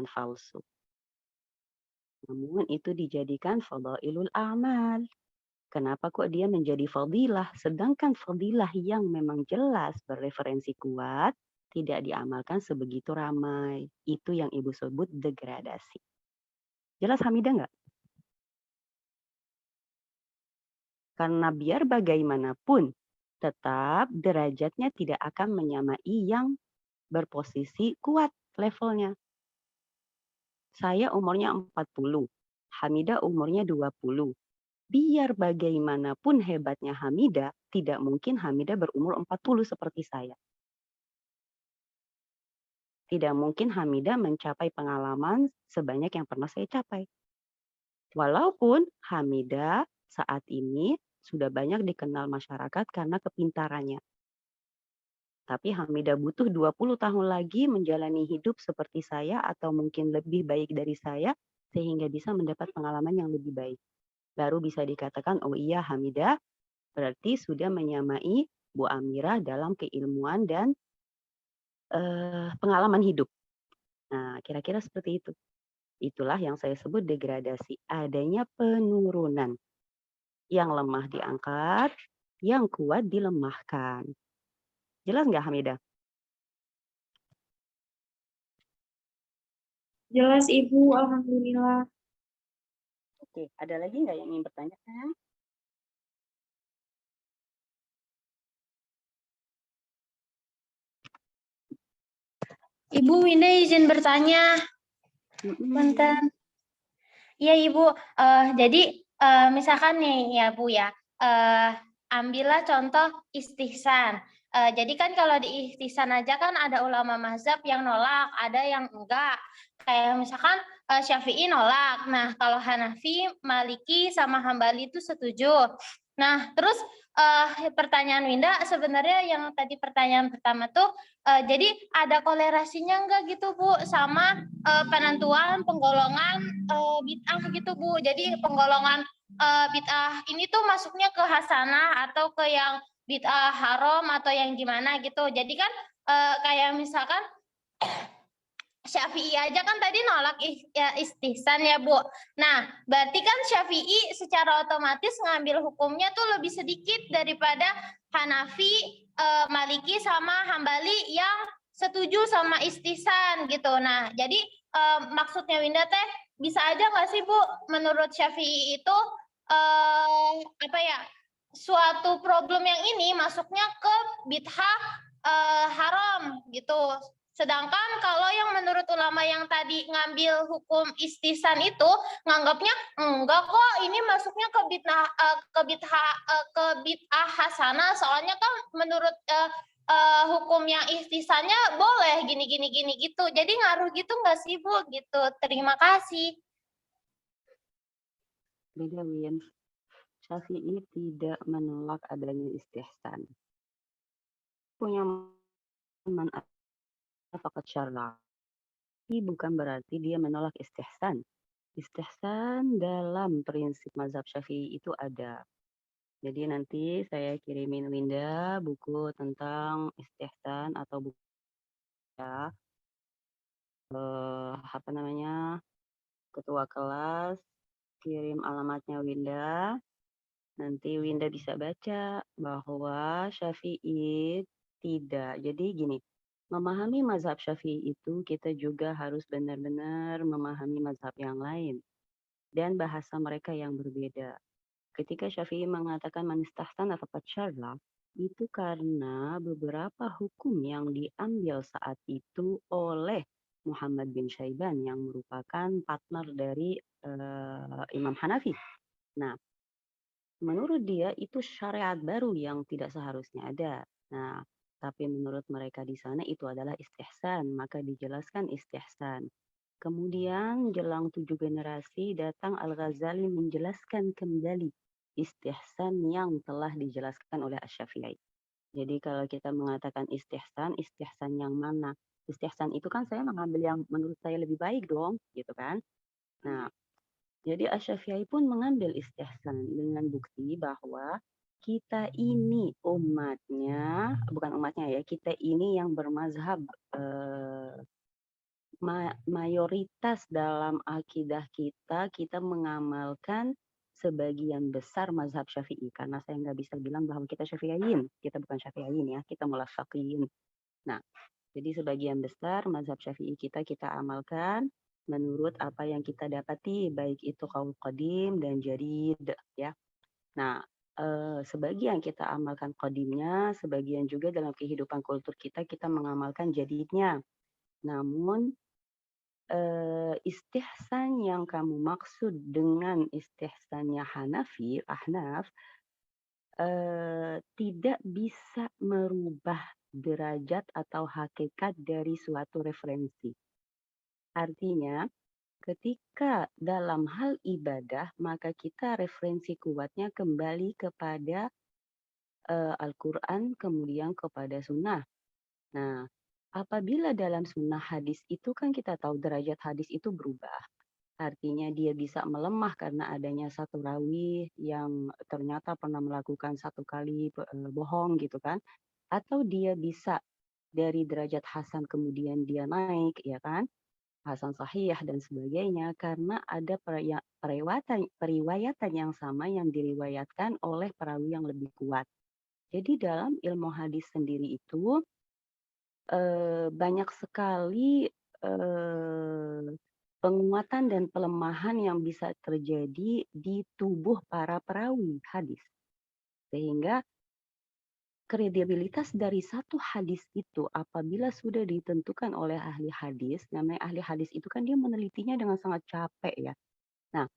palsu. Namun itu dijadikan fadailul a'mal. Kenapa kok dia menjadi fadilah? Sedangkan fadilah yang memang jelas bereferensi kuat tidak diamalkan sebegitu ramai. Itu yang Ibu sebut degradasi. Jelas Hamidah nggak? Karena biar bagaimanapun, tetap derajatnya tidak akan menyamai yang berposisi kuat levelnya. Saya umurnya 40, Hamidah umurnya 20. Biar bagaimanapun hebatnya Hamidah, tidak mungkin Hamidah berumur 40 seperti saya. Tidak mungkin Hamidah mencapai pengalaman sebanyak yang pernah saya capai. Walaupun Hamidah saat ini sudah banyak dikenal masyarakat karena kepintarannya. Tapi Hamidah butuh 20 tahun lagi menjalani hidup seperti saya atau mungkin lebih baik dari saya sehingga bisa mendapat pengalaman yang lebih baik. Baru bisa dikatakan, oh iya Hamidah berarti sudah menyamai Bu Amirah dalam keilmuan dan pengalaman hidup. Nah, kira-kira seperti itu. Itulah yang saya sebut degradasi. Adanya penurunan. Yang lemah diangkat, yang kuat dilemahkan. Jelas nggak Hamidah? Jelas Ibu, Alhamdulillah. Oke, ada lagi nggak yang ingin bertanya? Ibu Winda izin bertanya. Bentar. Iya Ibu, jadi misalkan nih ya Bu ya, ambillah contoh istihsan. Jadi kan kalau di istihsan aja kan ada ulama mazhab yang nolak, ada yang enggak. Kayak misalkan Syafi'i nolak. Nah kalau Hanafi, Maliki, sama Hambali itu setuju. Nah terus pertanyaan Winda sebenarnya yang tadi pertanyaan pertama tuh, jadi ada kolerasinya enggak gitu Bu sama penentuan penggolongan bid'ah gitu Bu. Jadi penggolongan bid'ah ini tuh masuknya ke hasanah atau ke yang bid'ah haram atau yang gimana gitu. Jadi kan kayak misalkan Syafi'i aja kan tadi nolak istihsan ya Bu. Nah berarti kan Syafi'i secara otomatis ngambil hukumnya tuh lebih sedikit daripada Hanafi, Maliki sama Hambali yang setuju sama istihsan gitu. Nah jadi maksudnya Winda teh bisa aja nggak sih Bu menurut Syafi'i itu apa ya, suatu problem yang ini masuknya ke bid'ah haram gitu. Sedangkan kalau yang menurut ulama yang tadi ngambil hukum istihsan itu nganggapnya enggak kok ini masuknya ke bid'ah hasanah, soalnya kan menurut hukum yang istihsannya boleh gini gitu. Jadi ngaruh gitu nggak sih Bu gitu. Terima kasih. Beda Win. Syafi'i tidak menolak adanya istihsan. Punya man fakat syar'a. Tapi bukan berarti dia menolak istihsan. Istihsan dalam prinsip mazhab Syafi'i itu ada. Jadi nanti saya kirimin Winda buku tentang istihsan atau buku ya, apa namanya, ketua kelas kirim alamatnya Winda. Nanti Winda bisa baca bahwa Syafi'i tidak. Jadi gini, memahami mazhab Syafi'i itu kita juga harus benar-benar memahami mazhab yang lain dan bahasa mereka yang berbeda. Ketika Syafi'i mengatakan man istahsana faqad syarra, itu karena beberapa hukum yang diambil saat itu oleh Muhammad bin Syaiban yang merupakan partner dari Imam Hanafi. Nah, menurut dia itu syariat baru yang tidak seharusnya ada. Nah, tapi menurut mereka di sana itu adalah istihsan, maka dijelaskan istihsan. Kemudian jelang 7 generasi datang Al-Ghazali menjelaskan kembali istihsan yang telah dijelaskan oleh Asy-Syafi'i. Jadi kalau kita mengatakan istihsan, istihsan yang mana? Istihsan itu kan saya mengambil yang menurut saya lebih baik dong, gitu kan? Nah, jadi Asy-Syafi'i pun mengambil istihsan dengan bukti bahwa kita ini umatnya, bukan umatnya ya, kita ini yang bermazhab mayoritas dalam akidah kita, kita mengamalkan sebagian besar mazhab Syafi'i. Karena saya nggak bisa bilang bahwa kita Syafi'iyin, kita bukan Syafi'iyin ya, kita mulafaqiyin. Nah, jadi sebagian besar mazhab Syafi'i kita amalkan menurut apa yang kita dapati, baik itu qaul qadim dan jadid ya. Nah, sebagian kita amalkan qadimnya, sebagian juga dalam kehidupan kultur kita mengamalkan jadidnya. Namun istihsan yang kamu maksud dengan istihsannya Ahnaf, tidak bisa merubah derajat atau hakikat dari suatu referensi. Artinya, ketika dalam hal ibadah, maka kita referensi kuatnya kembali kepada Al-Quran, kemudian kepada sunnah. Nah, apabila dalam sunnah hadis itu kan kita tahu derajat hadis itu berubah. Artinya dia bisa melemah karena adanya satu rawi yang ternyata pernah melakukan satu kali bohong gitu kan. Atau dia bisa dari derajat hasan kemudian dia naik ya kan. Hasan sahih dan sebagainya karena ada periwayatan yang sama yang diriwayatkan oleh perawi yang lebih kuat. Jadi dalam ilmu hadis sendiri itu banyak sekali penguatan dan pelemahan yang bisa terjadi di tubuh para perawi hadis. Sehingga kredibilitas dari satu hadis itu apabila sudah ditentukan oleh ahli hadis, namanya ahli hadis itu kan dia menelitinya dengan sangat capek ya. Nah,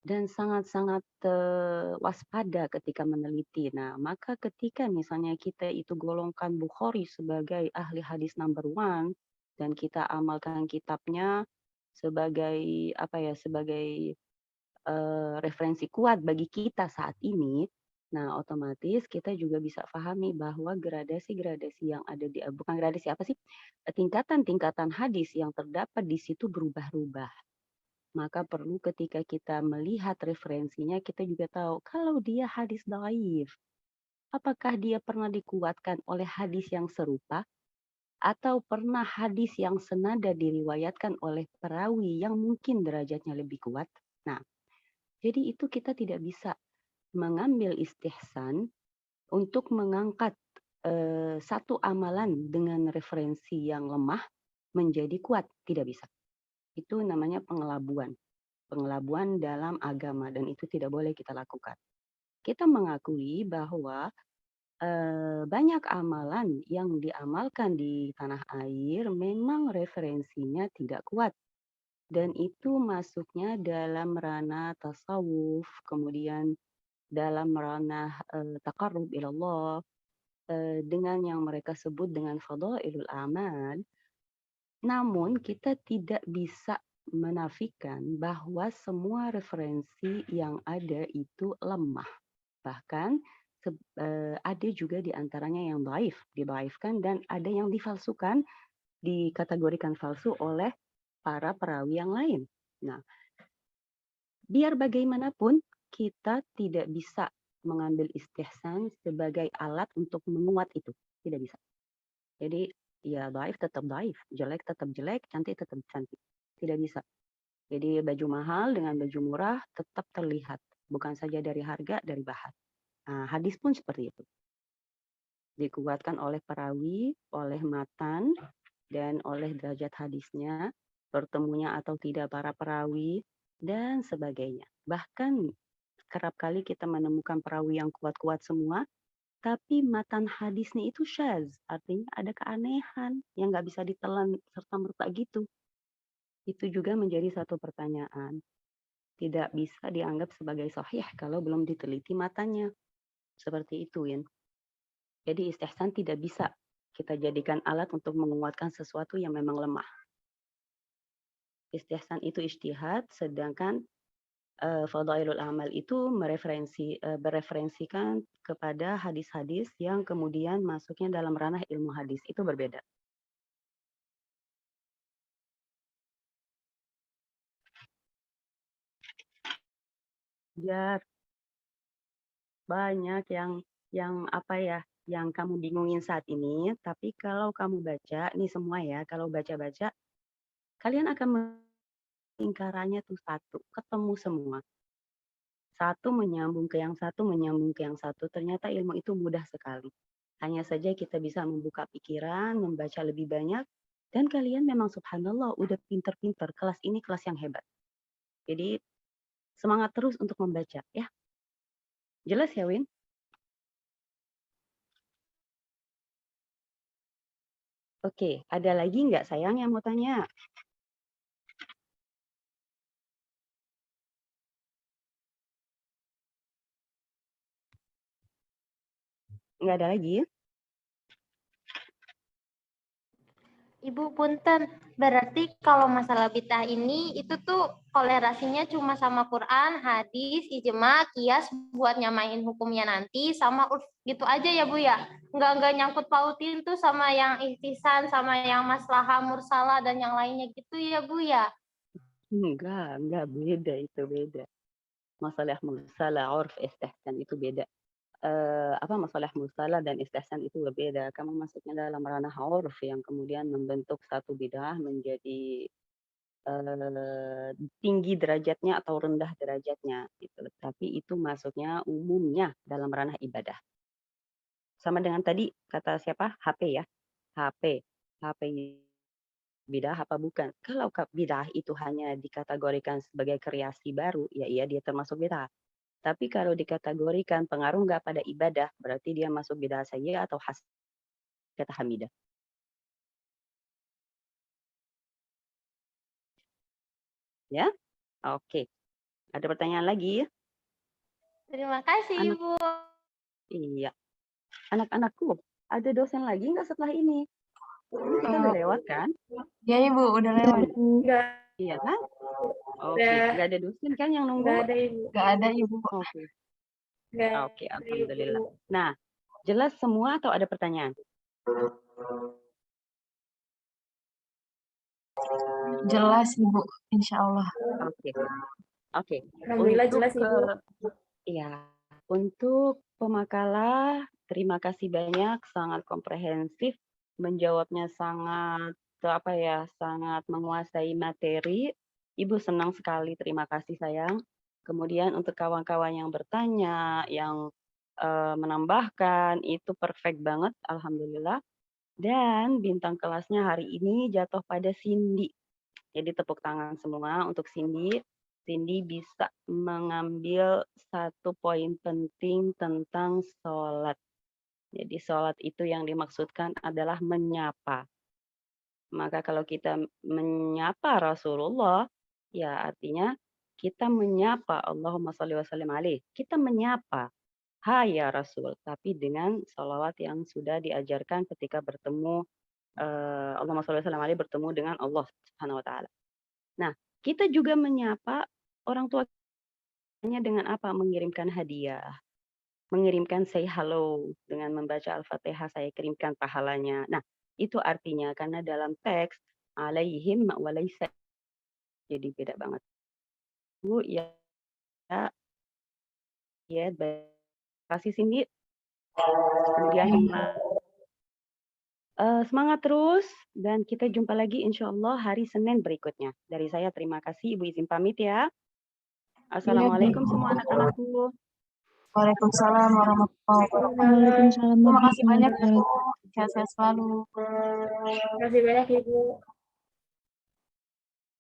dan sangat-sangat waspada ketika meneliti. Nah, maka ketika misalnya kita itu golongkan Bukhari sebagai ahli hadis number one dan kita amalkan kitabnya sebagai apa ya, sebagai referensi kuat bagi kita saat ini, nah otomatis kita juga bisa pahami bahwa gradasi-gradasi yang ada di bukan gradasi apa sih, tingkatan-tingkatan hadis yang terdapat di situ berubah-ubah. Maka perlu ketika kita melihat referensinya, kita juga tahu kalau dia hadis dhaif, apakah dia pernah dikuatkan oleh hadis yang serupa atau pernah hadis yang senada diriwayatkan oleh perawi yang mungkin derajatnya lebih kuat. Nah, jadi itu kita tidak bisa mengambil istihsan untuk mengangkat satu amalan dengan referensi yang lemah menjadi kuat, tidak bisa. Itu namanya pengelabuan dalam agama dan itu tidak boleh kita lakukan. Kita mengakui bahwa banyak amalan yang diamalkan di tanah air memang referensinya tidak kuat dan itu masuknya dalam ranah tasawuf, kemudian dalam ranah taqarrub ilallah dengan yang mereka sebut dengan fadailul amal. Namun kita tidak bisa menafikan bahwa semua referensi yang ada itu lemah. Bahkan ada juga di antaranya yang dibaifkan dan ada yang difalsukan, dikategorikan palsu oleh para perawi yang lain. Nah, biar bagaimanapun kita tidak bisa mengambil istihsan sebagai alat untuk menguat itu. Tidak bisa. Jadi ya daif tetap daif, jelek tetap jelek, cantik tetap cantik. Tidak bisa. Jadi baju mahal dengan baju murah tetap terlihat. Bukan saja dari harga, dari bahan. Nah, hadis pun seperti itu. Dikuatkan oleh perawi, oleh matan, dan oleh derajat hadisnya, bertemunya atau tidak para perawi, dan sebagainya. Bahkan kerap kali kita menemukan perawi yang kuat-kuat semua, tapi matan hadisnya itu syaz, artinya ada keanehan yang nggak bisa ditelan serta-merta gitu. Itu juga menjadi satu pertanyaan. Tidak bisa dianggap sebagai sahih kalau belum diteliti matanya. Seperti itu, Win. Jadi istihsan tidak bisa kita jadikan alat untuk menguatkan sesuatu yang memang lemah. Istihsan itu ijtihad, sedangkan fadailul amal itu bereferensikan kepada hadis-hadis yang kemudian masuknya dalam ranah ilmu hadis. Itu berbeda. Ya, banyak yang apa ya, yang kamu bingungin saat ini, tapi kalau kamu baca, ini semua ya, kalau baca-baca kalian akan lingkarannya tuh satu, ketemu semua. Satu menyambung ke yang satu, menyambung ke yang satu. Ternyata ilmu itu mudah sekali. Hanya saja kita bisa membuka pikiran, membaca lebih banyak, dan kalian memang subhanallah udah pinter-pinter. Kelas ini kelas yang hebat. Jadi semangat terus untuk membaca ya. Jelas ya, Win? Oke, ada lagi nggak sayang yang mau tanya? Nggak ada lagi? Ibu punten, berarti kalau masalah bid'ah ini itu tuh kolerasinya cuma sama Quran, hadis, ijma, kias buat nyamain hukumnya nanti sama urf gitu aja ya Bu ya. Nggak nyangkut pautin tuh sama yang ihtisan, sama yang maslahah mursalah dan yang lainnya gitu ya Bu ya. Enggak beda itu beda. Masalah mursalah, urf, istihsan itu beda. Masalah mursalah dan istihsan itu berbeda. Kamu masuknya dalam ranah urf yang kemudian membentuk satu bid'ah menjadi tinggi derajatnya atau rendah derajatnya gitu. Tapi itu masuknya umumnya dalam ranah ibadah. Sama dengan tadi kata siapa? HP ya. HP. HP bid'ah apa bukan? Kalau bid'ah itu hanya dikategorikan sebagai kreasi baru, ya iya dia termasuk bid'ah. Tapi kalau dikategorikan pengaruh nggak pada ibadah, berarti dia masuk bid'ah sayyi'ah atau kata hamidah. Ya? Oke. Ada pertanyaan lagi? Terima kasih Ibu. Iya. Anak-anakku, ada dosen lagi nggak setelah ini? Ini kita udah lewat kan? Ya Ibu, udah lewat. Iya kan? Oke, nggak ada dosen kan yang nunggu? Nggak ada Ibu. Oke. Oke, alhamdulillah. Nah, jelas semua atau ada pertanyaan? Jelas Ibu, insya Allah. Oke. Alhamdulillah jelas Ibu. Iya, untuk pemakalah, terima kasih banyak, sangat komprehensif, menjawabnya sangat sangat menguasai materi. Ibu senang sekali, terima kasih sayang. Kemudian untuk kawan-kawan yang bertanya, yang menambahkan, itu perfect banget, alhamdulillah. Dan bintang kelasnya hari ini jatuh pada Cindy. Jadi tepuk tangan semua untuk Cindy. Cindy bisa mengambil satu poin penting tentang sholat. Jadi sholat itu yang dimaksudkan adalah menyapa. Maka kalau kita menyapa Rasulullah, ya artinya kita menyapa Allahumma sholli wa sallim alaih. Kita menyapa, hai ya Rasul, tapi dengan sholawat yang sudah diajarkan ketika bertemu Allahumma sholli wa sallim alaih bertemu dengan Allah Subhanahu wa taala. Nah, kita juga menyapa orang tuanya dengan apa? Mengirimkan hadiah, mengirimkan say hello dengan membaca Al-Fatihah, saya kirimkan pahalanya. Nah, itu artinya karena dalam teks alaihim walaysa jadi beda banget. Bu ya ya kasih Cindy. Kemudian semangat terus dan kita jumpa lagi insya Allah hari Senin berikutnya. Dari saya terima kasih, Ibu izin pamit ya. Assalamualaikum semua anak-anakku. Waalaikumsalam warahmatullahi wabarakatuh. Terima kasih banyak Ibu. Sehat-sehat selalu. Terima kasih banyak Ibu.